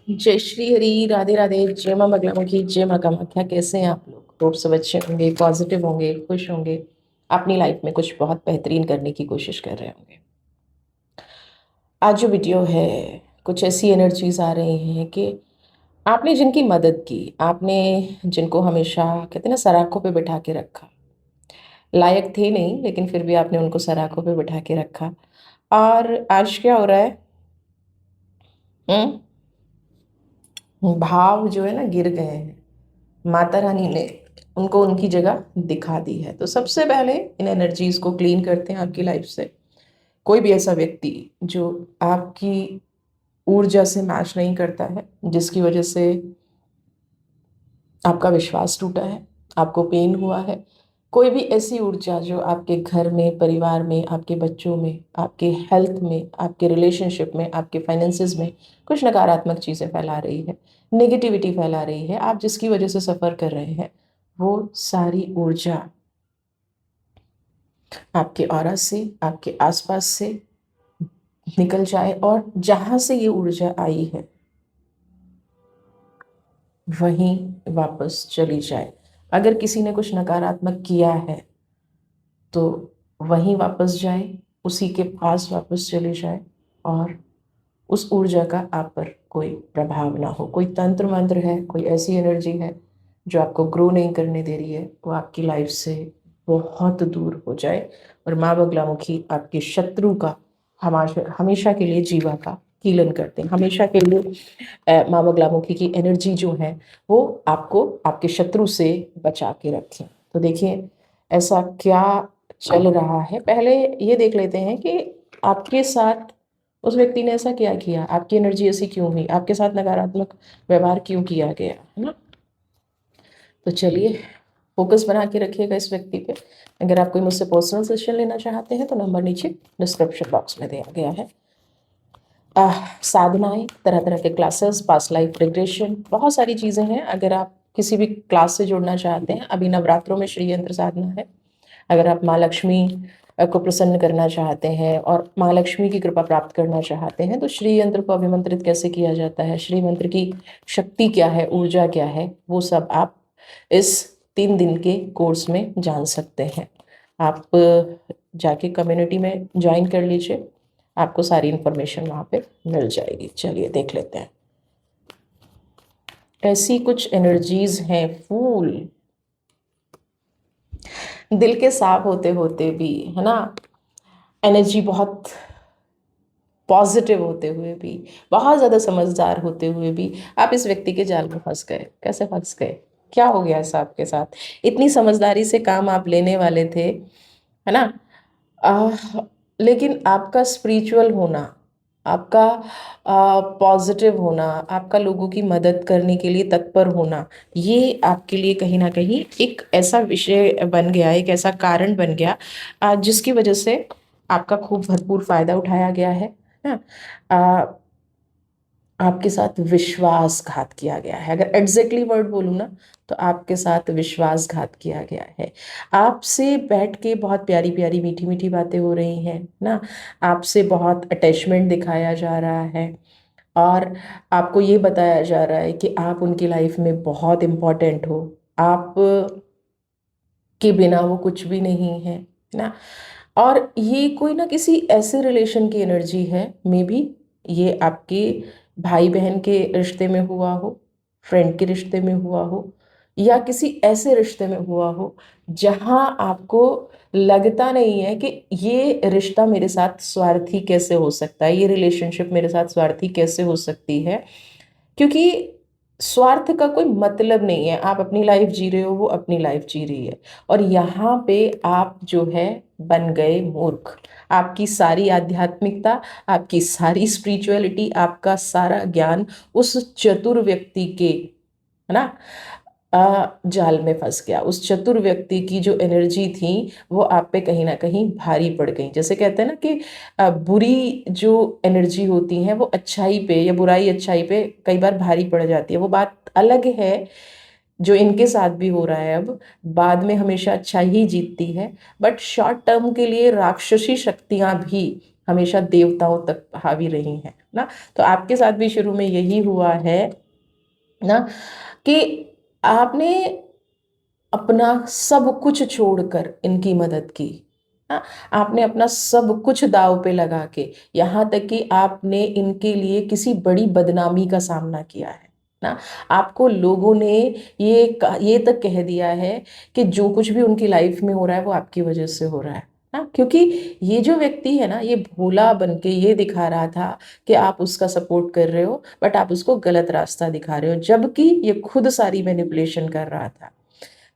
जय श्री हरि, राधे राधे, जय माँ बगलामुखी, जय माँ कामाख्या। कैसे हैं आप लोग? होप सब अच्छे होंगे, पॉजिटिव होंगे, खुश होंगे, अपनी लाइफ में कुछ बहुत बेहतरीन करने की कोशिश कर रहे होंगे। आज जो वीडियो है, कुछ ऐसी एनर्जीज आ रही हैं कि आपने जिनकी मदद की, आपने जिनको हमेशा कहते हैं ना सराखों पे बिठा के रखा, लायक थे नहीं लेकिन फिर भी आपने उनको सराखों पे बिठा के रखा। और आज क्या हो रहा है? हम्म भाव जो है ना गिर गए हैं। माता रानी ने उनको उनकी जगह दिखा दी है। तो सबसे पहले इन एनर्जीज को क्लीन करते हैं आपकी लाइफ से। कोई भी ऐसा व्यक्ति जो आपकी ऊर्जा से मैच नहीं करता है, जिसकी वजह से आपका विश्वास टूटा है, आपको पेन हुआ है, कोई भी ऐसी ऊर्जा जो आपके घर में, परिवार में, आपके बच्चों में, आपके हेल्थ में, आपके रिलेशनशिप में, आपके फाइनेंसेस में कुछ नकारात्मक चीज़ें फैला रही है, नेगेटिविटी फैला रही है, आप जिसकी वजह से सफ़र कर रहे हैं, वो सारी ऊर्जा आपके ऑरा से, आपके आसपास से निकल जाए और जहाँ से ये ऊर्जा आई है वहीं वापस चली जाए। अगर किसी ने कुछ नकारात्मक किया है तो वहीं वापस जाए, उसी के पास वापस चले जाए और उस ऊर्जा का आप पर कोई प्रभाव ना हो। कोई तंत्र मंत्र है, कोई ऐसी एनर्जी है जो आपको ग्रो नहीं करने दे रही है, वो आपकी लाइफ से बहुत दूर हो जाए। और माँ बगलामुखी आपके शत्रु का हमेशा हमेशा के लिए जीवा का कीलन करते हैं। हमेशा के लिए माँ बगलामुखी की एनर्जी जो है वो आपको आपके शत्रु से बचा के रखें। तो देखिए ऐसा क्या चल रहा है। पहले ये देख लेते हैं कि आपके साथ उस व्यक्ति ने ऐसा क्या किया, आपकी एनर्जी ऐसी क्यों हुई, आपके साथ नकारात्मक व्यवहार क्यों किया गया, है ना। तो चलिए फोकस बना के रखिएगा इस व्यक्ति पे। अगर आप कोई मुझसे पर्सनल सेशन लेना चाहते हैं तो नंबर नीचे डिस्क्रिप्शन बॉक्स में दिया गया है। साधनाएं, तरह तरह के क्लासेस, पास्ट लाइफ रिग्रेशन, बहुत सारी चीज़ें हैं। अगर आप किसी भी क्लास से जुड़ना चाहते हैं, अभी नवरात्रों में श्री यंत्र साधना है। अगर आप माँ लक्ष्मी को प्रसन्न करना चाहते हैं और माँ लक्ष्मी की कृपा प्राप्त करना चाहते हैं तो श्री यंत्र को अभिमंत्रित कैसे किया जाता है, श्री मंत्र की शक्ति क्या है, ऊर्जा क्या है, वो सब आप इस 3 दिन के कोर्स में जान सकते हैं। आप जाके कम्युनिटी में ज्वाइन कर लीजिए, आपको सारी इन्फॉर्मेशन वहाँ पे मिल जाएगी। चलिए देख लेते हैं। ऐसी कुछ एनर्जीज हैं फूल, दिल के साफ होते होते भी, है ना, एनर्जी बहुत पॉजिटिव होते हुए भी, बहुत ज़्यादा समझदार होते हुए भी आप इस व्यक्ति के जाल में फंस गए। कैसे फंस गए, क्या हो गया ऐसा आपके साथ? इतनी समझदारी से काम आप लेने वाले थे, है ना। आह, लेकिन आपका स्पिरिचुअल होना, आपका पॉजिटिव होना, आपका लोगों की मदद करने के लिए तत्पर होना, ये आपके लिए कहीं ना कहीं एक ऐसा विषय बन गया, एक ऐसा कारण बन गया जिसकी वजह से आपका खूब भरपूर फायदा उठाया गया है ना। आपके साथ विश्वासघात किया गया है। अगर एग्जैक्टली वर्ड बोलूँ ना तो आपके साथ विश्वासघात किया गया है। आपसे बैठ के बहुत प्यारी प्यारी मीठी मीठी बातें हो रही हैं ना, आपसे बहुत अटैचमेंट दिखाया जा रहा है और आपको ये बताया जा रहा है कि आप उनकी लाइफ में बहुत इम्पोर्टेंट हो, आप के बिना वो कुछ भी नहीं है ना। और ये कोई ना किसी ऐसे रिलेशन की एनर्जी है, मे बी ये आपके भाई बहन के रिश्ते में हुआ हो, फ्रेंड के रिश्ते में हुआ हो, या किसी ऐसे रिश्ते में हुआ हो जहां आपको लगता नहीं है कि ये रिश्ता मेरे साथ स्वार्थी कैसे हो सकता है, ये रिलेशनशिप मेरे साथ स्वार्थी कैसे हो सकती है। क्योंकि स्वार्थ का कोई मतलब नहीं है। आप अपनी लाइफ जी रहे हो, वो अपनी लाइफ जी रही है, और यहाँ पे आप जो है बन गए मूर्ख। आपकी सारी आध्यात्मिकता, आपकी सारी स्पिरिचुअलिटी, आपका सारा ज्ञान उस चतुर व्यक्ति के, है ना, जाल में फंस गया। उस चतुर व्यक्ति की जो एनर्जी थी वो आप पे कहीं ना कहीं भारी पड़ गई। जैसे कहते हैं ना कि बुरी जो एनर्जी होती है वो अच्छाई पे या बुराई अच्छाई पे कई बार भारी पड़ जाती है। वो बात अलग है जो इनके साथ भी हो रहा है। अब बाद में हमेशा अच्छा ही जीतती है, बट शॉर्ट टर्म के लिए राक्षसी शक्तियां भी हमेशा देवताओं तक हावी रही हैं ना। तो आपके साथ भी शुरू में यही हुआ है ना, कि आपने अपना सब कुछ छोड़कर इनकी मदद की। हाँ, आपने अपना सब कुछ दांव पे लगा के, यहाँ तक कि आपने इनके लिए किसी बड़ी बदनामी का सामना किया है ना। आपको लोगों ने ये तक कह दिया है कि जो कुछ भी उनकी लाइफ में हो रहा है वो आपकी वजह से हो रहा है ना, क्योंकि ये जो व्यक्ति है ना, ये भोला बन के ये दिखा रहा था कि आप उसका सपोर्ट कर रहे हो, बट आप उसको गलत रास्ता दिखा रहे हो, जबकि ये खुद सारी मैनिपुलेशन कर रहा था,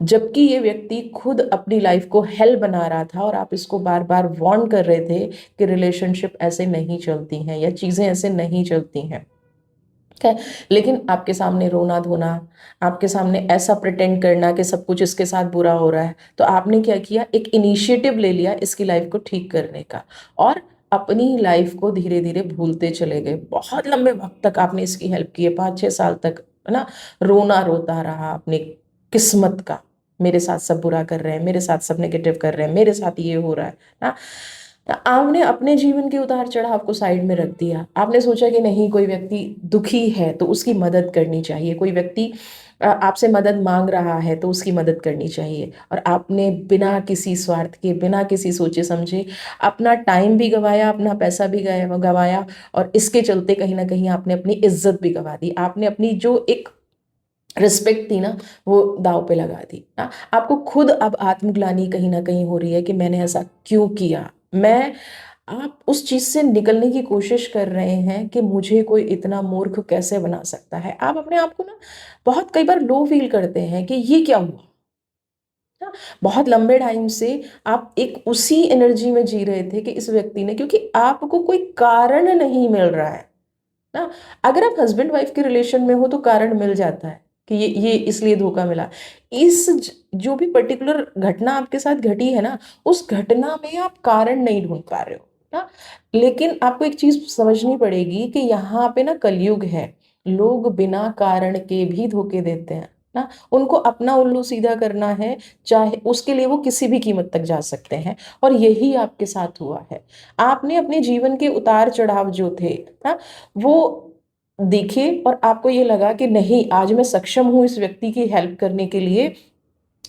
जबकि ये व्यक्ति खुद अपनी लाइफ को हेल बना रहा था, और आप इसको बार बार वार्न कर रहे थे कि रिलेशनशिप ऐसे नहीं चलती हैं या चीज़ें ऐसे नहीं चलती हैं। ठीक है, लेकिन आपके सामने रोना धोना, आपके सामने ऐसा प्रिटेंड करना कि सब कुछ इसके साथ बुरा हो रहा है, तो आपने क्या किया, एक इनिशिएटिव ले लिया इसकी लाइफ को ठीक करने का, और अपनी लाइफ को धीरे धीरे भूलते चले गए। बहुत लंबे वक्त तक आपने इसकी हेल्प की है, 5-6 साल तक, है ना। रोना रोता रहा अपने किस्मत का, मेरे साथ सब बुरा कर रहे हैं, मेरे साथ सब नेगेटिव कर रहे हैं, मेरे साथ ये हो रहा है ना। तो आपने अपने जीवन के उतार चढ़ाव को साइड में रख दिया। आपने सोचा कि नहीं, कोई व्यक्ति दुखी है तो उसकी मदद करनी चाहिए, कोई व्यक्ति आपसे मदद मांग रहा है तो उसकी मदद करनी चाहिए, और आपने बिना किसी स्वार्थ के, बिना किसी सोचे समझे अपना टाइम भी गवाया, अपना पैसा भी गवाया, और इसके चलते कहीं ना कहीं आपने अपनी इज्जत भी गवा दी। आपने अपनी जो एक रिस्पेक्ट थी ना, वो दाव पे लगा दी ना। आपको खुद अब आत्मग्लानि कहीं ना कहीं हो रही है कि मैंने ऐसा क्यों किया। मैं आप उस चीज से निकलने की कोशिश कर रहे हैं कि मुझे कोई इतना मूर्ख कैसे बना सकता है। आप अपने आप को ना बहुत कई बार लो फील करते हैं कि ये क्या हुआ ना। बहुत लंबे टाइम से आप एक उसी एनर्जी में जी रहे थे कि इस व्यक्ति ने, क्योंकि आपको कोई कारण नहीं मिल रहा है ना। अगर आप हस्बैंड वाइफ के रिलेशन में हो तो कारण मिल जाता है कि ये इसलिए धोखा मिला। जो भी पर्टिकुलर घटना आपके साथ घटी है ना, उस घटना में आप कारण नहीं ढूंढ पा रहे हो ना। लेकिन आपको एक चीज समझनी पड़ेगी कि यहाँ पे ना कलयुग है, लोग बिना कारण के भी धोखे देते हैं ना। उनको अपना उल्लू सीधा करना है, चाहे उसके लिए वो किसी भी कीमत तक जा सकते हैं, और यही आपके साथ हुआ है। आपने अपने जीवन के उतार चढ़ाव जो थे ना, वो देखे, और आपको ये लगा कि नहीं, आज मैं सक्षम हूं इस व्यक्ति की हेल्प करने के लिए।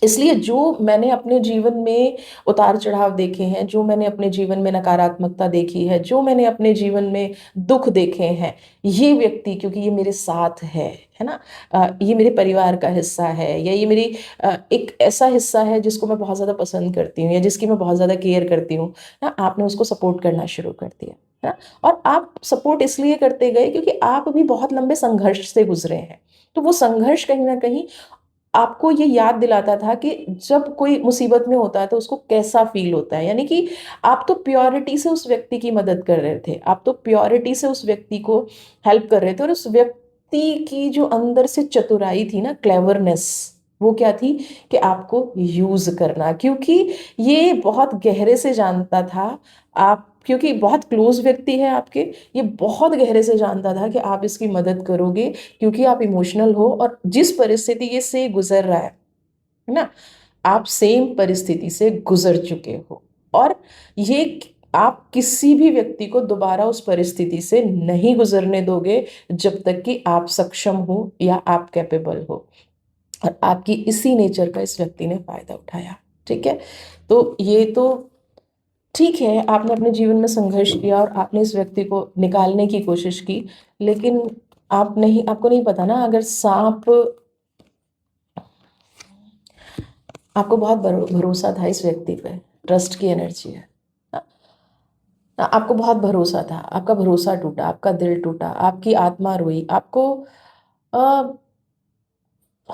इसलिए जो मैंने अपने जीवन में उतार चढ़ाव देखे हैं, जो मैंने अपने जीवन में नकारात्मकता देखी है, जो मैंने अपने जीवन में दुख देखे हैं, ये व्यक्ति क्योंकि ये मेरे साथ है ना, ये मेरे परिवार का हिस्सा है, या ये मेरी एक ऐसा हिस्सा है जिसको मैं बहुत ज़्यादा पसंद करती हूँ, या जिसकी मैं बहुत ज़्यादा केयर करती हूँ ना, आपने उसको सपोर्ट करना शुरू कर दिया है ना। और आप सपोर्ट इसलिए करते गए क्योंकि आप भी बहुत लंबे संघर्ष से गुजरे हैं। तो वो संघर्ष कहीं ना कहीं आपको ये याद दिलाता था कि जब कोई मुसीबत में होता है तो उसको कैसा फील होता है। यानी कि आप तो प्योरिटी से उस व्यक्ति की मदद कर रहे थे, आप तो प्योरिटी से उस व्यक्ति को हेल्प कर रहे थे, और उस व्यक्ति की जो अंदर से चतुराई थी ना, क्लेवरनेस, वो क्या थी कि आपको यूज करना, क्योंकि ये बहुत गहरे से जानता था आप, क्योंकि बहुत क्लोज व्यक्ति है आपके, ये बहुत गहरे से जानता था कि आप इसकी मदद करोगे, क्योंकि आप इमोशनल हो, और जिस परिस्थिति ये से गुजर रहा है ना, आप सेम परिस्थिति से गुजर चुके हो, और ये आप किसी भी व्यक्ति को दोबारा उस परिस्थिति से नहीं गुजरने दोगे जब तक कि आप सक्षम हो या आप कैपेबल हो। और आपकी इसी नेचर का इस व्यक्ति ने फायदा उठाया। ठीक है, तो ये तो ठीक है, आपने अपने जीवन में संघर्ष किया और आपने इस व्यक्ति को निकालने की कोशिश की, लेकिन आपको नहीं पता ना, अगर सांप, आपको बहुत भरोसा था इस व्यक्ति पे, ट्रस्ट की एनर्जी है ना, आपको बहुत भरोसा था, आपका भरोसा टूटा, आपका दिल टूटा, आपकी आत्मा रोई, आपको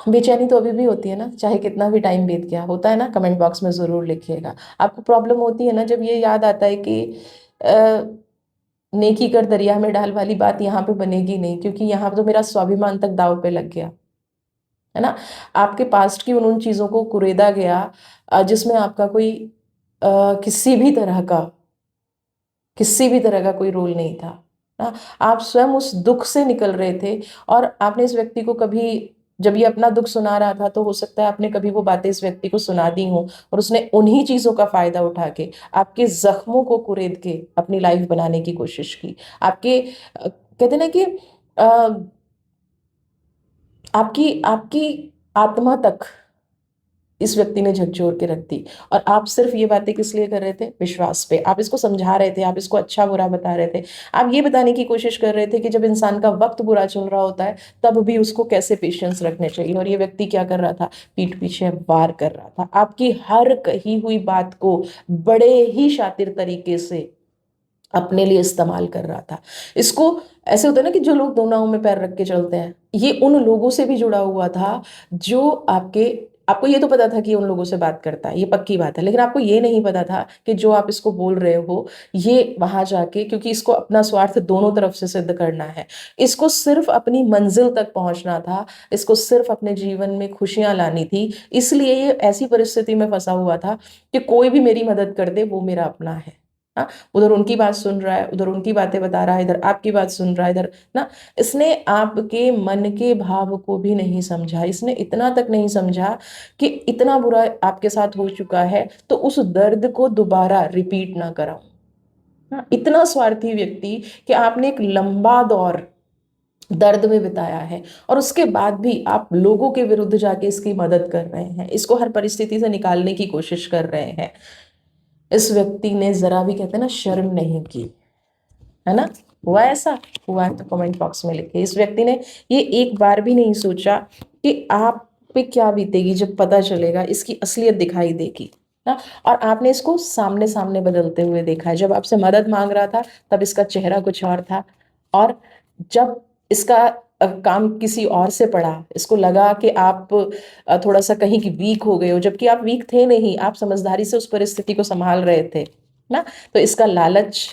बेचैनी तो अभी भी होती है ना, चाहे कितना भी टाइम बीत गया होता है ना। कमेंट बॉक्स में ज़रूर लिखिएगा, आपको प्रॉब्लम होती है ना जब ये याद आता है कि नेकी कर दरिया में डाल वाली बात यहाँ पे बनेगी नहीं, क्योंकि यहाँ तो मेरा स्वाभिमान तक दाव पे लग गया है ना। आपके पास्ट की उन चीज़ों को कुरेदा गया जिसमें आपका कोई किसी भी तरह का कोई रोल नहीं था ना। आप स्वयं उस दुख से निकल रहे थे, और आपने इस व्यक्ति को कभी जब ये अपना दुख सुना रहा था तो हो सकता है आपने कभी वो बातें इस व्यक्ति को सुना दी हो और उसने उन्हीं चीजों का फायदा उठा के आपके जख्मों को कुरेद के अपनी लाइफ बनाने की कोशिश की। आपके कहते ना कि आपकी आपकी आत्मा तक इस व्यक्ति ने झकझोर के रख दी। और आप सिर्फ ये बातें किस लिए कर रहे थे? विश्वास पे। आप इसको समझा रहे थे, आप इसको अच्छा बुरा बता रहे थे, आप ये बताने की कोशिश कर रहे थे कि जब इंसान का वक्त बुरा चल रहा होता है तब भी उसको कैसे पेशेंस रखने चाहिए। और ये व्यक्ति क्या कर रहा था? पीठ पीछे वार कर रहा था, आपकी हर कही हुई बात को बड़े ही शातिर तरीके से अपने लिए इस्तेमाल कर रहा था। इसको ऐसे होता है ना कि जो लोग दो नाव में पैर रख के चलते हैं, ये उन लोगों से भी जुड़ा हुआ था जो आपको ये तो पता था कि उन लोगों से बात करता है, ये पक्की बात है, लेकिन आपको ये नहीं पता था कि जो आप इसको बोल रहे हो ये वहां जाके, क्योंकि इसको अपना स्वार्थ दोनों तरफ से सिद्ध करना है, इसको सिर्फ अपनी मंजिल तक पहुंचना था, इसको सिर्फ अपने जीवन में खुशियां लानी थी, इसलिए ये ऐसी परिस्थिति में फंसा हुआ था कि कोई भी मेरी मदद कर दे वो मेरा अपना है। हाँ, उधर उनकी बात सुन रहा है, उधर उनकी बातें बता रहा है, इधर आपकी बात सुन रहा है, इधर ना। इसने आपके मन के भाव को भी नहीं समझा, इसने इतना तक नहीं समझा कि इतना बुरा आपके साथ हो चुका है तो उस दर्द को दोबारा रिपीट ना कराऊं। हाँ, इतना स्वार्थी व्यक्ति कि आपने एक लंबा दौर दर्द में बिताया है और उसके बाद भी आप लोगों के विरुद्ध जाके इसकी मदद कर रहे हैं, इसको हर परिस्थिति से निकालने की कोशिश कर रहे हैं। इस व्यक्ति ने जरा भी, कहते हैं ना, शर्म नहीं की, है ना? हुआ ऐसा? हुआ है तो कमेंट बॉक्स में लिखिए। इस व्यक्ति ने ये एक बार भी नहीं सोचा कि आप पे क्या बीतेगी जब पता चलेगा, इसकी असलियत दिखाई देगी ना। और आपने इसको सामने सामने बदलते हुए देखा है। जब आपसे मदद मांग रहा था तब इसका चेहरा कुछ और था, और जब इसका काम किसी और से पड़ा, इसको लगा कि आप थोड़ा सा कहीं की वीक हो गए हो, जबकि आप वीक थे नहीं, आप समझदारी से उस परिस्थिति को संभाल रहे थे ना। तो इसका लालच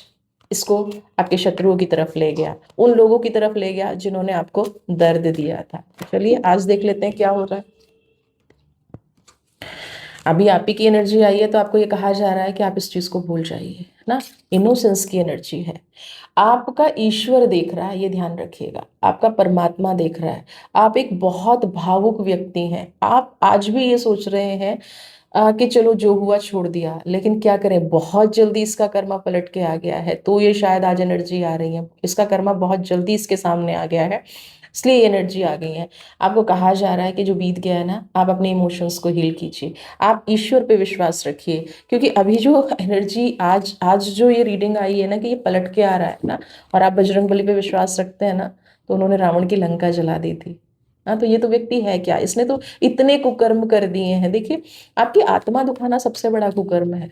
इसको आपके शत्रुओं की तरफ ले गया, उन लोगों की तरफ ले गया जिन्होंने आपको दर्द दिया था। चलिए आज देख लेते हैं क्या हो रहा है। अभी आप ही की एनर्जी आई है तो आपको ये कहा जा रहा है कि आप इस चीज को भूल जाइए ना। इनोसेंस की एनर्जी है, आपका ईश्वर देख रहा है, ये ध्यान रखिएगा, आपका परमात्मा देख रहा है। आप एक बहुत भावुक व्यक्ति हैं, आप आज भी ये सोच रहे हैं कि चलो जो हुआ छोड़ दिया, लेकिन क्या करें, बहुत जल्दी इसका कर्मा पलट के आ गया है। तो ये शायद आज एनर्जी आ रही है, इसका कर्मा बहुत जल्दी इसके सामने आ गया है, इसलिए ये एनर्जी आ गई है। आपको कहा जा रहा है कि जो बीत गया है ना, आप अपने इमोशंस को हील कीजिए, आप ईश्वर पे विश्वास रखिए, क्योंकि अभी जो एनर्जी आज आज जो ये रीडिंग आई है ना कि ये पलट के आ रहा है ना, और आप बजरंगबली पे विश्वास रखते हैं ना, तो उन्होंने रावण की लंका जला दी थी। हाँ, तो ये तो व्यक्ति है क्या, इसने तो इतने कुकर्म कर दिए हैं। देखिए, आपकी आत्मा दुखाना सबसे बड़ा कुकर्म है।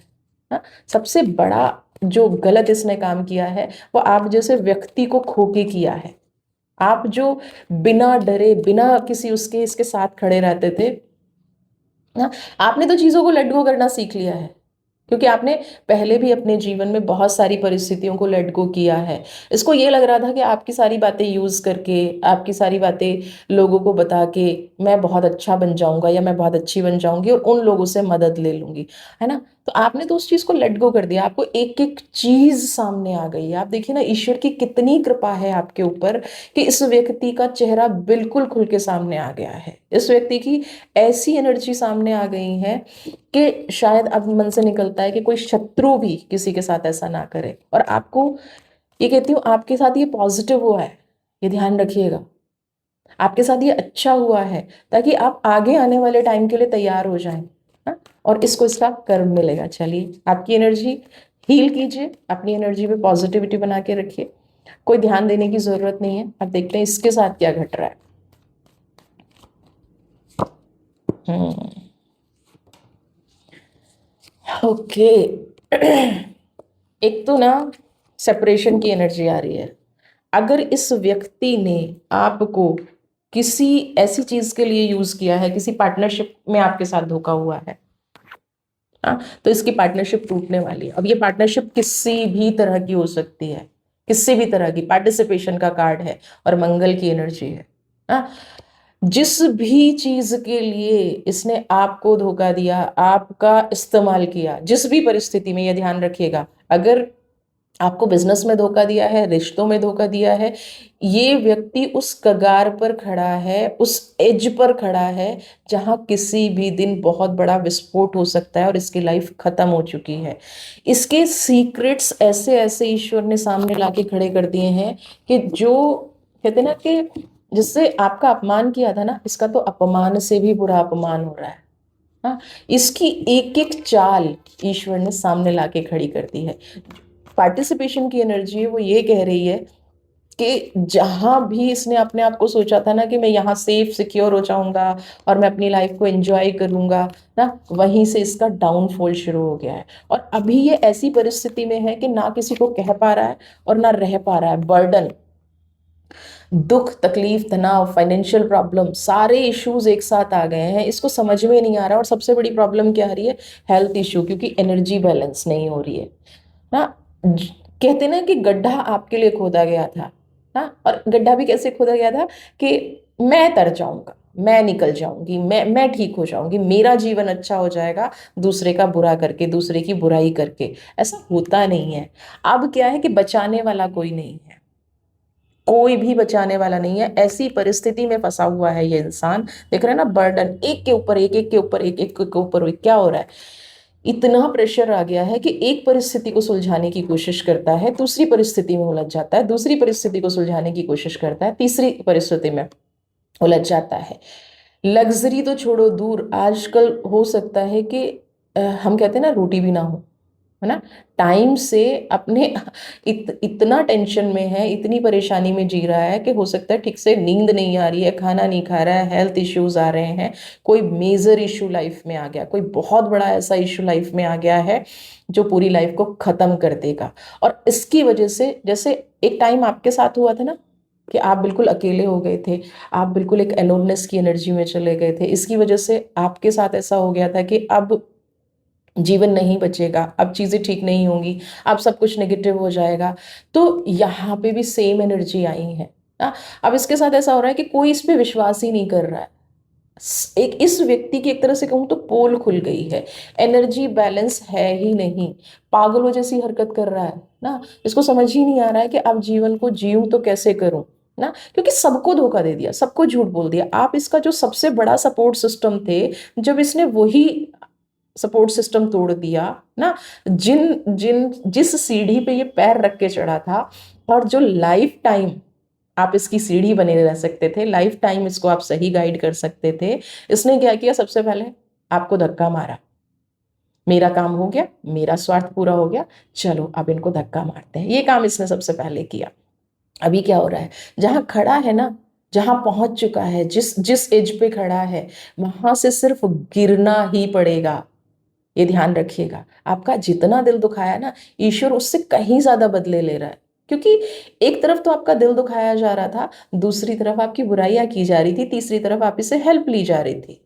हाँ, सबसे बड़ा जो गलत इसने काम किया है वो आप जैसे व्यक्ति को खो के किया है। आप जो बिना डरे, बिना किसी उसके इसके साथ खड़े रहते थे ना, आपने तो चीजों को लेट गो करना सीख लिया है, क्योंकि आपने पहले भी अपने जीवन में बहुत सारी परिस्थितियों को लेट गो किया है। इसको ये लग रहा था कि आपकी सारी बातें यूज करके, आपकी सारी बातें लोगों को बता के मैं बहुत अच्छा बन जाऊंगा या मैं बहुत अच्छी बन जाऊंगी और उन लोगों से मदद ले लूंगी, है ना। तो आपने तो उस चीज को लेट गो कर दिया, आपको एक एक चीज सामने आ गई है। आप देखिए ना, ईश्वर की कितनी कृपा है आपके ऊपर कि इस व्यक्ति का चेहरा बिल्कुल खुल के सामने आ गया है। इस व्यक्ति की ऐसी एनर्जी सामने आ गई है कि शायद अब मन से निकलता है कि कोई शत्रु भी किसी के साथ ऐसा ना करे। और आपको ये कहती हूँ, आपके साथ ये पॉजिटिव हुआ है, ये ध्यान रखिएगा, आपके साथ ये अच्छा हुआ है ताकि आप आगे आने वाले टाइम के लिए तैयार हो जाएं। हाँ? और इसको इसका कर्म मिलेगा। चलिए, आपकी एनर्जी हील कीजिए, अपनी एनर्जी पे पॉजिटिविटी बना के रखिए, कोई ध्यान देने की जरूरत नहीं है। अब देखते हैं इसके साथ क्या घट रहा है। ओके। एक तो ना सेपरेशन की एनर्जी आ रही है। अगर इस व्यक्ति ने आपको किसी ऐसी चीज के लिए यूज किया है, किसी पार्टनरशिप में आपके साथ धोखा हुआ है, हाँ, तो इसकी पार्टनरशिप टूटने वाली है। अब ये पार्टनरशिप किसी भी तरह की हो सकती है, किसी भी तरह की, पार्टिसिपेशन का कार्ड है और मंगल की एनर्जी है। हाँ, जिस भी चीज के लिए इसने आपको धोखा दिया, आपका इस्तेमाल किया, जिस भी परिस्थिति में, यह ध्यान रखिएगा, अगर आपको बिजनेस में धोखा दिया है, रिश्तों में धोखा दिया है। ये व्यक्ति उस कगार पर खड़ा है, उस एज पर खड़ा है जहां किसी भी दिन बहुत बड़ा विस्फोट हो सकता है और इसकी लाइफ खत्म हो चुकी है। इसके सीक्रेट्स ऐसे ऐसे ईश्वर ने सामने लाके खड़े कर दिए हैं कि जो कहते हैं ना कि जिससे आपका अपमान किया था ना, इसका तो अपमान से भी बुरा अपमान हो रहा है। हाँ, इसकी एक एक चाल ईश्वर ने सामने लाके खड़ी कर दी है। पार्टिसिपेशन की एनर्जी है वो ये कह रही है कि जहां भी इसने अपने आप को सोचा था ना कि मैं यहाँ सेफ सिक्योर हो जाऊंगा और मैं अपनी लाइफ को एंजॉय करूंगा ना, वहीं से इसका डाउनफॉल शुरू हो गया है। और अभी ये ऐसी परिस्थिति में है कि ना किसी को कह पा रहा है और ना रह पा रहा है। बर्डन, दुख, तकलीफ, तनाव, फाइनेंशियल प्रॉब्लम, सारे इश्यूज एक साथ आ गए हैं। इसको समझ में नहीं आ रहा। और सबसे बड़ी प्रॉब्लम क्या आ रही है? हेल्थ इश्यू, क्योंकि एनर्जी बैलेंस नहीं हो रही है ना। कहते ना कि गड्ढा आपके लिए खोदा गया था ना, और गड्ढा भी कैसे खोदा गया था कि मैं तर जाऊंगा, मैं निकल जाऊंगी, मैं ठीक हो जाऊंगी, मेरा जीवन अच्छा हो जाएगा दूसरे का बुरा करके, दूसरे की बुराई करके। ऐसा होता नहीं है। अब क्या है कि बचाने वाला कोई नहीं है, कोई भी बचाने वाला नहीं है। ऐसी परिस्थिति में फंसा हुआ है ये इंसान। देख रहे हैं ना, बर्डन एक के ऊपर एक, एक के ऊपर एक, एक के ऊपर एक। क्या हो रहा है? इतना प्रेशर आ गया है कि एक परिस्थिति को सुलझाने की कोशिश करता है, दूसरी परिस्थिति में उलझ जाता है, दूसरी परिस्थिति को सुलझाने की कोशिश करता है, तीसरी परिस्थिति में उलझ जाता है। लग्जरी तो छोड़ो दूर, आजकल हो सकता है कि हम कहते हैं ना, रोटी भी ना हो, है ना। टाइम से अपने इतना टेंशन में है, इतनी परेशानी में जी रहा है कि हो सकता है ठीक से नींद नहीं आ रही है, खाना नहीं खा रहा है, हेल्थ इश्यूज आ रहे हैं, कोई मेजर इशू लाइफ में आ गया, कोई बहुत बड़ा ऐसा इशू लाइफ में आ गया है जो पूरी लाइफ को खत्म कर देगा। और इसकी वजह से, जैसे एक टाइम आपके साथ हुआ था ना कि आप बिल्कुल अकेले हो गए थे, आप बिल्कुल एक एलोननेस की एनर्जी में चले गए थे, इसकी वजह से आपके साथ ऐसा हो गया था कि अब जीवन नहीं बचेगा, अब चीजें ठीक नहीं होंगी, अब सब कुछ नेगेटिव हो जाएगा। तो यहाँ पे भी सेम एनर्जी आई है ना। अब इसके साथ ऐसा हो रहा है कि कोई इस पे विश्वास ही नहीं कर रहा है। एक इस व्यक्ति की एक तरह से कहूं तो पोल खुल गई है, एनर्जी बैलेंस है ही नहीं, पागलों जैसी हरकत कर रहा है ना। इसको समझ ही नहीं आ रहा है कि अब जीवन को जीऊं तो कैसे करूं ना, क्योंकि सबको धोखा दे दिया, सबको झूठ बोल दिया। आप इसका जो सबसे बड़ा सपोर्ट सिस्टम थे, जब इसने वही सपोर्ट सिस्टम तोड़ दिया ना, जिन जिन जिस सीढ़ी पे ये पैर रख के चढ़ा था, और जो लाइफ टाइम आप इसकी सीढ़ी बने रह सकते थे, लाइफ टाइम इसको आप सही गाइड कर सकते थे, इसने क्या किया? सबसे पहले आपको धक्का मारा। मेरा काम हो गया, मेरा स्वार्थ पूरा हो गया, चलो अब इनको धक्का मारते हैं, ये काम इसने सबसे पहले किया। अभी क्या हो रहा है? जहां खड़ा है ना, जहां पहुंच चुका है, जिस जिस एज पे खड़ा है, वहां से सिर्फ गिरना ही पड़ेगा। ये ध्यान रखिएगा। आपका जितना दिल दुखाया ना, ईश्वर उससे कहीं ज्यादा बदले ले रहा है। क्योंकि एक तरफ तो आपका दिल दुखाया जा रहा था, दूसरी तरफ आपकी बुराइयां की जा रही थी, तीसरी तरफ आप इससे हेल्प ली जा रही थी।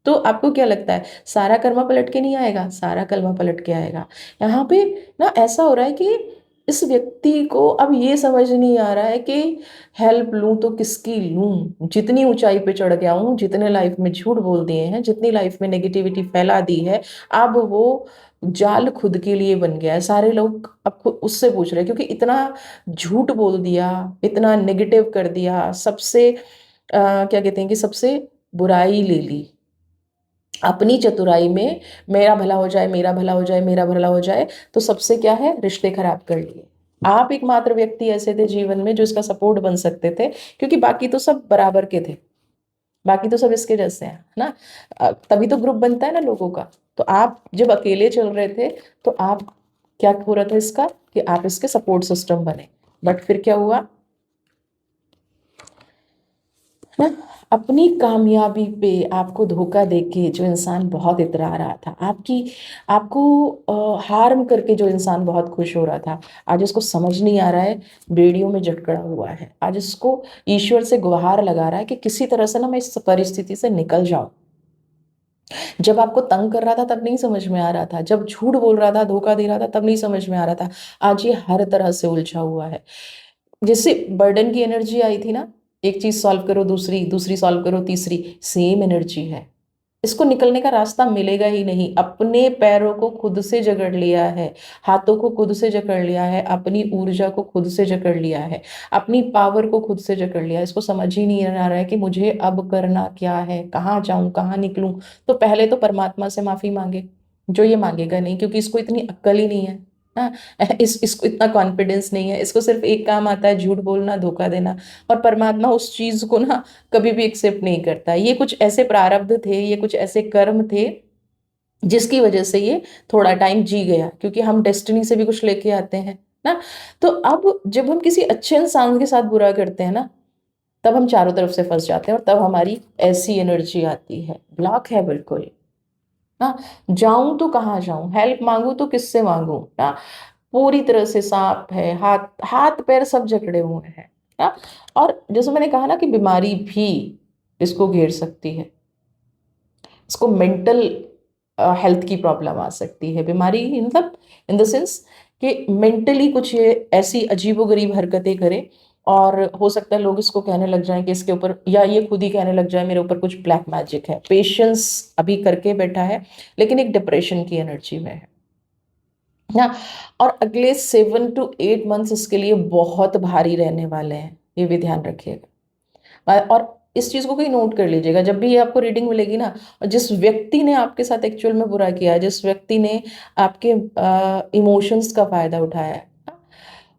तो आपको क्या लगता है, सारा कर्मा पलट के नहीं आएगा? सारा कर्मा पलट के आएगा। यहाँ पे ना ऐसा हो रहा है कि इस व्यक्ति को अब ये समझ नहीं आ रहा है कि हेल्प लूं तो किसकी लूं। जितनी ऊंचाई पे चढ़ गया हूं, जितने लाइफ में झूठ बोल दिए हैं, जितनी लाइफ में नेगेटिविटी फैला दी है, अब वो जाल खुद के लिए बन गया है। सारे लोग अब खुद उससे पूछ रहे हैं, क्योंकि इतना झूठ बोल दिया, इतना नेगेटिव कर दिया, सबसे क्या कहते हैं कि सबसे बुराई ले ली अपनी चतुराई में। मेरा भला हो जाए, मेरा भला हो जाए, मेरा भला हो जाए, तो सबसे क्या है, रिश्ते खराब कर लिए। आप एकमात्र व्यक्ति ऐसे थे जीवन में जो इसका सपोर्ट बन सकते थे, क्योंकि बाकी तो सब बराबर के थे, बाकी तो सब इसके जैसे हैं ना। तभी तो ग्रुप बनता है ना लोगों का। तो आप जब अकेले चल रहे थे, तो आप क्या हो रहा था इसका, कि आप इसके सपोर्ट सिस्टम बने। बट फिर क्या हुआ ना, अपनी कामयाबी पे आपको धोखा देके जो इंसान बहुत इतरा रहा था, आपको हार्म करके जो इंसान बहुत खुश हो रहा था, आज उसको समझ नहीं आ रहा है, बेड़ियों में जकड़ा हुआ है। आज उसको ईश्वर से गुहार लगा रहा है कि किसी तरह से ना मैं इस परिस्थिति से निकल जाऊं। जब आपको तंग कर रहा था तब नहीं समझ में आ रहा था, जब झूठ बोल रहा था, धोखा दे रहा था, तब नहीं समझ में आ रहा था। आज ये हर तरह से उलझा हुआ है। जैसे बर्डन की एनर्जी आई थी ना, एक चीज सॉल्व करो, दूसरी, दूसरी सॉल्व करो, तीसरी, सेम एनर्जी है इसको निकलने का रास्ता मिलेगा ही नहीं। अपने पैरों को खुद से जकड़ लिया है, हाथों को खुद से जकड़ लिया है, अपनी ऊर्जा को खुद से जकड़ लिया है, अपनी पावर को खुद से जकड़ लिया है। इसको समझ ही नहीं आ रहा है कि मुझे अब करना क्या है, कहाँ जाऊं, कहाँ निकलूं। तो पहले तो परमात्मा से माफी मांगे, जो ये मांगेगा नहीं, क्योंकि इसको इतनी अक्ल ही नहीं है। हाँ, इसको इतना कॉन्फिडेंस नहीं है। इसको सिर्फ एक काम आता है, झूठ बोलना, धोखा देना। और परमात्मा उस चीज को ना कभी भी एक्सेप्ट नहीं करता। ये कुछ ऐसे प्रारब्ध थे, ये कुछ ऐसे कर्म थे जिसकी वजह से ये थोड़ा टाइम जी गया, क्योंकि हम डेस्टिनी से भी कुछ लेके आते हैं ना। तो अब जब हम किसी अच्छे इंसान के साथ बुरा करते हैं ना, तब हम चारों तरफ से फंस जाते हैं और तब हमारी ऐसी एनर्जी आती है, ब्लॉक है बिल्कुल ना। जाऊं तो कहाँ जाऊं, हेल्प मांगू तो किससे मांगू ना। पूरी तरह से सांप है, हाथ हाथ पैर सब जकड़े हुए हैं ना। और जैसे मैंने कहा ना कि बीमारी भी इसको घेर सकती है। इसको मेंटल हेल्थ की प्रॉब्लम आ सकती है, बीमारी मतलब इन द सेंस कि मेंटली कुछ ये ऐसी अजीबोगरीब हरकतें करे। और हो सकता है लोग इसको कहने लग जाएं कि इसके ऊपर, या ये खुद ही कहने लग जाए मेरे ऊपर कुछ ब्लैक मैजिक है। पेशेंस अभी करके बैठा है, लेकिन एक डिप्रेशन की एनर्जी में है ना। और अगले 7 to 8 मंथ्स इसके लिए बहुत भारी रहने वाले हैं, ये भी ध्यान रखिएगा। और इस चीज को कहीं नोट कर लीजिएगा जब भी ये आपको रीडिंग मिलेगी ना। और जिस व्यक्ति ने आपके साथ एक्चुअल में बुरा किया है, जिस व्यक्ति ने आपके इमोशंस का फायदा उठाया है,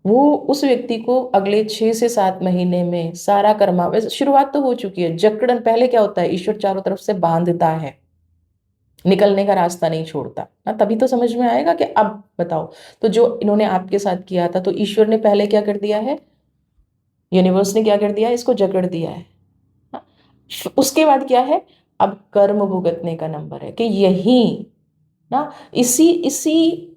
वो उस व्यक्ति को अगले 6 से 7 महीने में सारा कर्मा, वैसे शुरुआत तो हो चुकी है। जकड़न पहले क्या होता है, ईश्वर चारों तरफ से बांधता है, निकलने का रास्ता नहीं छोड़ता ना। तभी तो समझ में आएगा कि अब बताओ। तो जो इन्होंने आपके साथ किया था, तो ईश्वर ने पहले क्या कर दिया है, यूनिवर्स ने क्या कर दिया है, इसको जकड़ दिया है। हाँ, उसके बाद क्या है, अब कर्म भुगतने का नंबर है कि यही ना, इसी इसी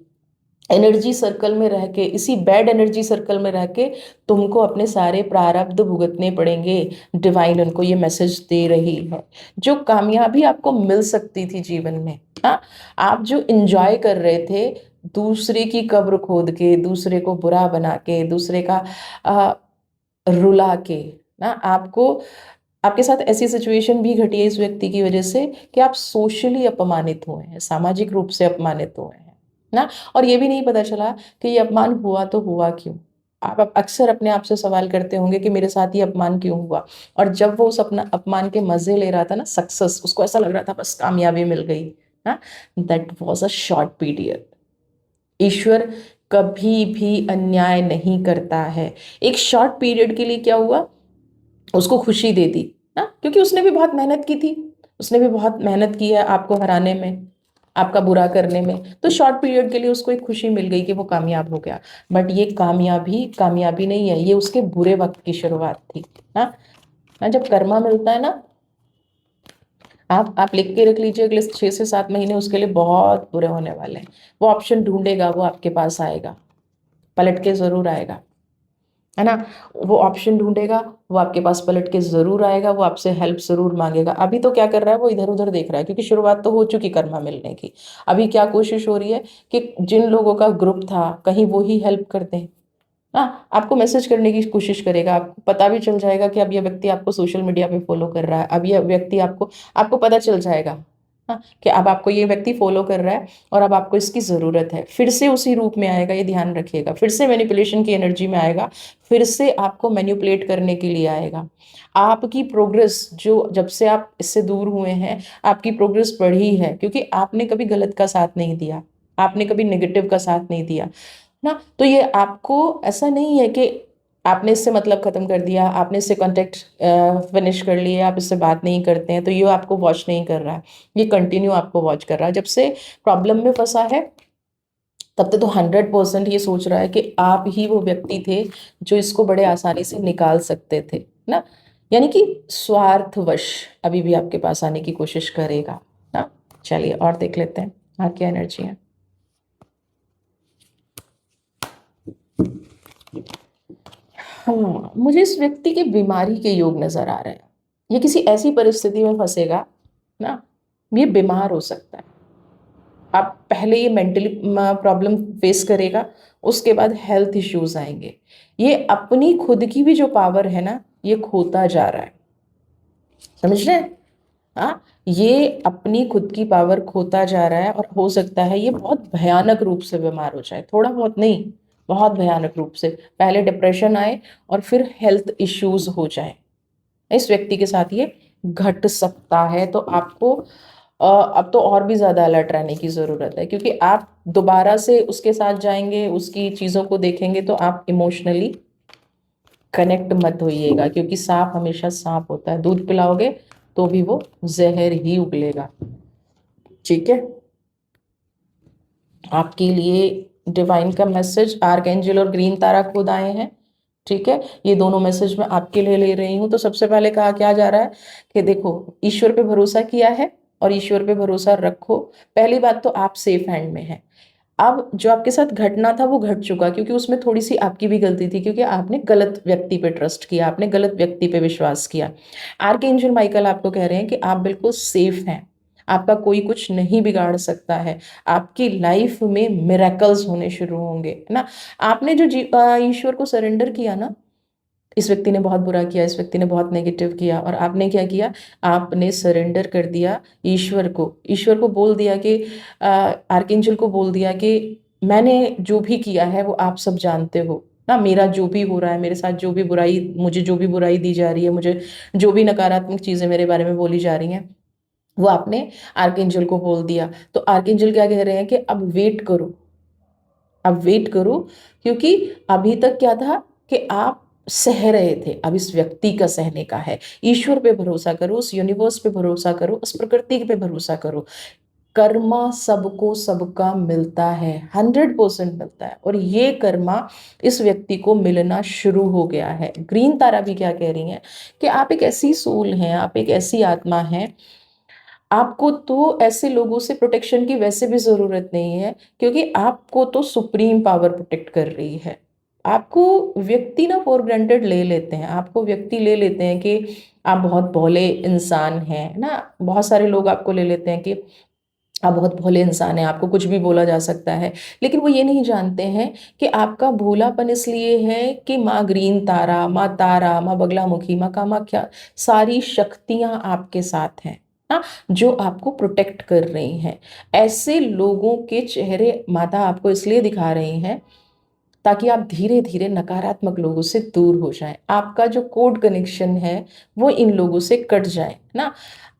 एनर्जी सर्कल में रह के, इसी बैड एनर्जी सर्कल में रह के तुमको अपने सारे प्रारब्ध भुगतने पड़ेंगे। डिवाइन उनको ये मैसेज दे रही है। जो कामयाबी आपको मिल सकती थी जीवन में, हाँ, आप जो इंजॉय कर रहे थे, दूसरे की कब्र खोद के, दूसरे को बुरा बना के, दूसरे का आ, रुला के ना, आपको आपके साथ ऐसी सिचुएशन भी घटी है इस व्यक्ति की वजह से कि आप सोशली अपमानित हुए हैं, सामाजिक रूप से अपमानित हुए हैं ना। और ये भी नहीं पता चला कि ये अपमान हुआ तो हुआ क्यों। आप अक्सर अपने आप से सवाल करते होंगे कि मेरे साथ ये अपमान क्यों हुआ। और जब वो उस अपना अपमान के मजे ले रहा था ना, सक्सेस, उसको ऐसा लग रहा था बस कामयाबी मिल गई ना, that was a short period. ईश्वर कभी भी अन्याय नहीं करता है। एक शॉर्ट पीरियड के लिए क्या हुआ, उसको खुशी दे दी ना, क्योंकि उसने भी बहुत मेहनत की थी। उसने भी बहुत मेहनत की है आपको हराने में, आपका बुरा करने में। तो शॉर्ट पीरियड के लिए उसको एक खुशी मिल गई कि वो कामयाब हो गया। बट ये कामयाबी कामयाबी नहीं है, ये उसके बुरे वक्त की शुरुआत थी ना। जब कर्मा मिलता है ना, आप लिख के रख लीजिए, अगले 6 से 7 महीने उसके लिए बहुत बुरे होने वाले हैं। वो ऑप्शन ढूंढेगा, वो आपके पास आएगा, पलट के जरूर आएगा, है ना। वो ऑप्शन ढूंढेगा, वो आपके पास पलट के जरूर आएगा, वो आपसे हेल्प जरूर मांगेगा। अभी तो क्या कर रहा है, वो इधर उधर देख रहा है, क्योंकि शुरुआत तो हो चुकी कर्मा मिलने की। अभी क्या कोशिश हो रही है कि जिन लोगों का ग्रुप था, कहीं वो ही हेल्प कर दें। हाँ, आपको मैसेज करने की कोशिश करेगा। आपको पता भी चल जाएगा कि अब ये व्यक्ति आपको सोशल मीडिया पे फॉलो कर रहा है। अब ये व्यक्ति आपको आपको पता चल जाएगा, हाँ, कि अब आपको ये व्यक्ति फॉलो कर रहा है और अब आपको इसकी ज़रूरत है। फिर से उसी रूप में आएगा, ये ध्यान रखिएगा। फिर से मैनिपुलेशन की एनर्जी में आएगा, फिर से आपको मैनिपुलेट करने के लिए आएगा। आपकी प्रोग्रेस, जो जब से आप इससे दूर हुए हैं, आपकी प्रोग्रेस बढ़ी है, क्योंकि आपने कभी गलत का साथ नहीं दिया, आपने कभी नेगेटिव का साथ नहीं दिया ना। तो ये आपको ऐसा नहीं है कि आपने इससे मतलब खत्म कर दिया, आपने इससे कांटेक्ट फिनिश कर लिया, आप इससे बात नहीं करते हैं, तो ये आपको वॉच नहीं कर रहा है। ये कंटिन्यू आपको वॉच कर रहा है। जब से प्रॉब्लम में फंसा है, तब तक तो 100% ये सोच रहा है कि आप ही वो व्यक्ति थे जो इसको बड़े आसानी से निकाल सकते थे ना। यानी कि स्वार्थवश अभी भी आपके पास आने की कोशिश करेगा ना। चलिए और देख लेते हैं हाँ क्या एनर्जी है। हाँ, मुझे इस व्यक्ति की बीमारी के योग नजर आ रहे हैं। ये किसी ऐसी परिस्थिति में फंसेगा ना, ये बीमार हो सकता है। आप पहले ये मेंटली प्रॉब्लम फेस करेगा, उसके बाद हेल्थ इश्यूज आएंगे। ये अपनी खुद की भी जो पावर है ना, ये खोता जा रहा है, समझ रहे हैं। हाँ, ये अपनी खुद की पावर खोता जा रहा है और हो सकता है ये बहुत भयानक रूप से बीमार हो जाए, थोड़ा बहुत नहीं, बहुत भयानक रूप से। पहले डिप्रेशन आए और फिर हेल्थ इश्यूज हो जाए। इस व्यक्ति के साथ ये घट सकता है। तो आपको अब तो और भी ज्यादा अलर्ट रहने की जरूरत है, क्योंकि आप दोबारा से उसके साथ जाएंगे, उसकी चीजों को देखेंगे तो आप इमोशनली कनेक्ट मत होइएगा, क्योंकि सांप हमेशा सांप होता है, दूध पिलाओगे तो भी वो जहर ही उगलेगा। ठीक है, आपके लिए डिवाइन का मैसेज आर्कएंजल और ग्रीन तारा खुद आए हैं। ठीक है, ये दोनों मैसेज मैं आपके लिए ले रही हूँ। तो सबसे पहले कहा क्या जा रहा है कि देखो, ईश्वर पे भरोसा किया है और ईश्वर पे भरोसा रखो। पहली बात तो आप सेफ हैंड में हैं। अब जो आपके साथ घटना था वो घट चुका, क्योंकि उसमें थोड़ी सी आपकी भी गलती थी, क्योंकि आपने गलत व्यक्ति पे ट्रस्ट किया, आपने गलत व्यक्ति पे विश्वास किया। आर्कएंजल माइकल आपको कह रहे हैं कि आप बिल्कुल सेफ हैं, आपका कोई कुछ नहीं बिगाड़ सकता है, आपकी लाइफ में मिरेकल्स होने शुरू होंगे, है ना। आपने जो ईश्वर को सरेंडर किया ना, इस व्यक्ति ने बहुत बुरा किया, इस व्यक्ति ने बहुत नेगेटिव किया, और आपने क्या किया, आपने सरेंडर कर दिया ईश्वर को। ईश्वर को बोल दिया कि आर्कएंजल को बोल दिया कि मैंने जो भी किया है वो आप सब जानते हो ना, मेरा जो भी हो रहा है, मेरे साथ जो भी बुराई, मुझे जो भी बुराई दी जा रही है, मुझे जो भी नकारात्मक चीजें मेरे बारे में बोली जा रही हैं, वो आपने आर्कएंजल को बोल दिया। तो आर्कएंजल क्या कह रहे हैं कि अब वेट करो, अब वेट करो, क्योंकि अभी तक क्या था कि आप सह रहे थे, अब इस व्यक्ति का सहने का है। ईश्वर पे भरोसा करो, उस यूनिवर्स पे भरोसा करो, उस प्रकृति पे भरोसा करो। कर्मा सबको सबका मिलता है, 100% मिलता है, और ये कर्मा इस व्यक्ति को मिलना शुरू हो गया है। ग्रीन तारा भी क्या कह रही है कि आप एक ऐसी सोल हैं, आप एक ऐसी आत्मा हैं, आपको तो ऐसे लोगों से प्रोटेक्शन की वैसे भी जरूरत नहीं है, क्योंकि आपको तो सुप्रीम पावर प्रोटेक्ट कर रही है। आपको व्यक्ति ना फॉर ग्रांटेड ले लेते हैं, आपको व्यक्ति ले लेते हैं कि आप बहुत भोले इंसान हैं ना। बहुत सारे लोग आपको ले लेते हैं कि आप बहुत भोले इंसान हैं, आपको कुछ भी बोला जा सकता है, लेकिन वो ये नहीं जानते हैं कि आपका भोलापन इसलिए है कि माँ ग्रीन तारा, माँ तारा, माँ बगलामुखी, माँ कामाख्या, सारी शक्तियां आपके साथ हैं ना, जो आपको प्रोटेक्ट कर रही हैं। ऐसे लोगों के चेहरे माता आपको इसलिए दिखा रही हैं ताकि आप धीरे धीरे नकारात्मक लोगों से दूर हो जाएं, आपका जो कोड कनेक्शन है वो इन लोगों से कट जाए ना।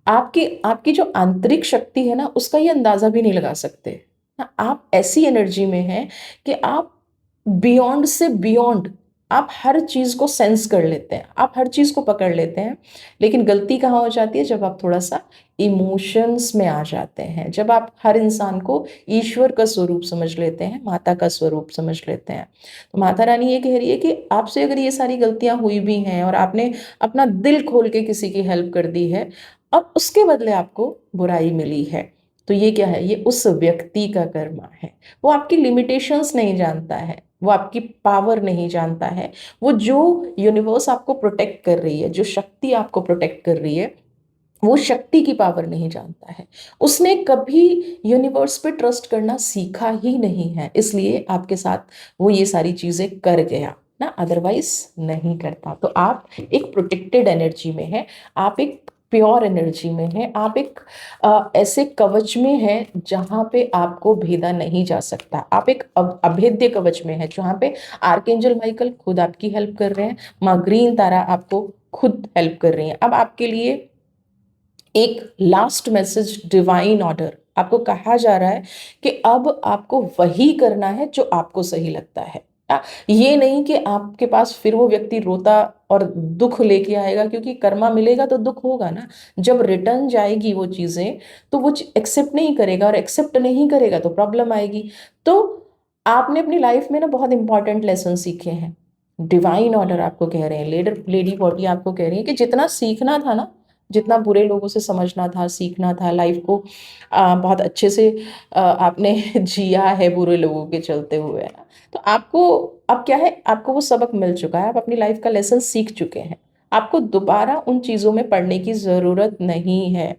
आपकी आपकी जो आंतरिक शक्ति है ना, उसका ये अंदाजा भी नहीं लगा सकते ना। आप ऐसी एनर्जी में हैं कि आप बियॉन्ड से बियॉन्ड, आप हर चीज को सेंस कर लेते हैं, आप हर चीज को पकड़ लेते हैं। लेकिन गलती कहाँ हो जाती है, जब आप थोड़ा सा इमोशंस में आ जाते हैं, जब आप हर इंसान को ईश्वर का स्वरूप समझ लेते हैं, माता का स्वरूप समझ लेते हैं। तो माता रानी ये कह रही है कि आपसे अगर ये सारी गलतियां हुई भी हैं और आपने अपना दिल खोल के किसी की हेल्प कर दी है और उसके बदले आपको बुराई मिली है, तो ये क्या है, ये उस व्यक्ति का कर्मा है। वो आपकी लिमिटेशंस नहीं जानता है, वो आपकी पावर नहीं जानता है। वो जो यूनिवर्स आपको प्रोटेक्ट कर रही है, जो शक्ति आपको प्रोटेक्ट कर रही है, वो शक्ति की पावर नहीं जानता है। उसने कभी यूनिवर्स पे ट्रस्ट करना सीखा ही नहीं है, इसलिए आपके साथ वो ये सारी चीजें कर गया ना, अदरवाइज नहीं करता। तो आप एक प्रोटेक्टेड एनर्जी में है, आप एक प्योर एनर्जी में है, आप एक ऐसे कवच में है जहां पे आपको भेदा नहीं जा सकता। आप एक अभेद्य कवच में है, जहां पे आर्कएंजल माइकल खुद आपकी हेल्प कर रहे हैं, माँ ग्रीन तारा आपको खुद हेल्प कर रही हैं। अब आपके लिए एक लास्ट मैसेज, डिवाइन ऑर्डर, आपको कहा जा रहा है कि अब आपको वही करना है जो आपको सही लगता है। ये नहीं कि आपके पास फिर वो व्यक्ति रोता और दुख लेके आएगा, क्योंकि कर्मा मिलेगा तो दुख होगा ना। जब रिटर्न जाएगी वो चीजें, तो वो एक्सेप्ट नहीं करेगा, और एक्सेप्ट नहीं करेगा तो प्रॉब्लम आएगी। तो आपने अपनी लाइफ में ना बहुत इंपॉर्टेंट लेसन सीखे हैं। डिवाइन ऑर्डर आपको कह रहे हैं, लेडी बॉडी आपको कह रही है कि जितना सीखना था ना, जितना बुरे लोगों से समझना था, सीखना था, लाइफ को बहुत अच्छे से आपने जिया है बुरे लोगों के चलते हुए, है ना। तो आपको अब क्या है, आपको वो सबक मिल चुका है, आप अपनी लाइफ का लेसन सीख चुके हैं। आपको दोबारा उन चीजों में पढ़ने की जरूरत नहीं है।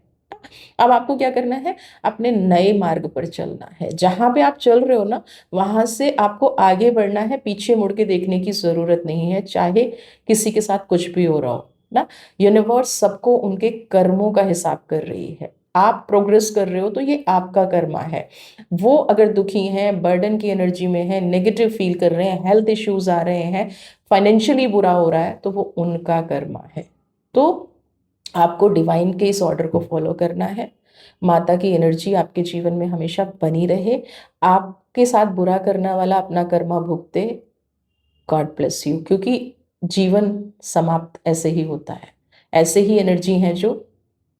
अब आपको क्या करना है, अपने नए मार्ग पर चलना है। जहां पे आप चल रहे हो ना, वहां से आपको आगे बढ़ना है, पीछे मुड़ के देखने की जरूरत नहीं है, चाहे किसी के साथ कुछ भी हो रहा हो। ना। यूनिवर्स सबको उनके कर्मों का हिसाब कर रही है। आप प्रोग्रेस कर रहे हो तो ये आपका कर्मा है। वो अगर दुखी हैं, बर्डन की एनर्जी में है, नेगेटिव फील कर रहे हैं, हेल्थ इश्यूज आ रहे हैं, फाइनेंशियली बुरा हो रहा है, तो वो उनका कर्मा है। तो आपको डिवाइन के इस ऑर्डर को फॉलो करना है। माता की एनर्जी आपके जीवन में हमेशा बनी रहे। आपके साथ बुरा करने वाला अपना कर्मा भुगते। God bless you. क्योंकि जीवन समाप्त ऐसे ही होता है। ऐसे ही एनर्जी हैं जो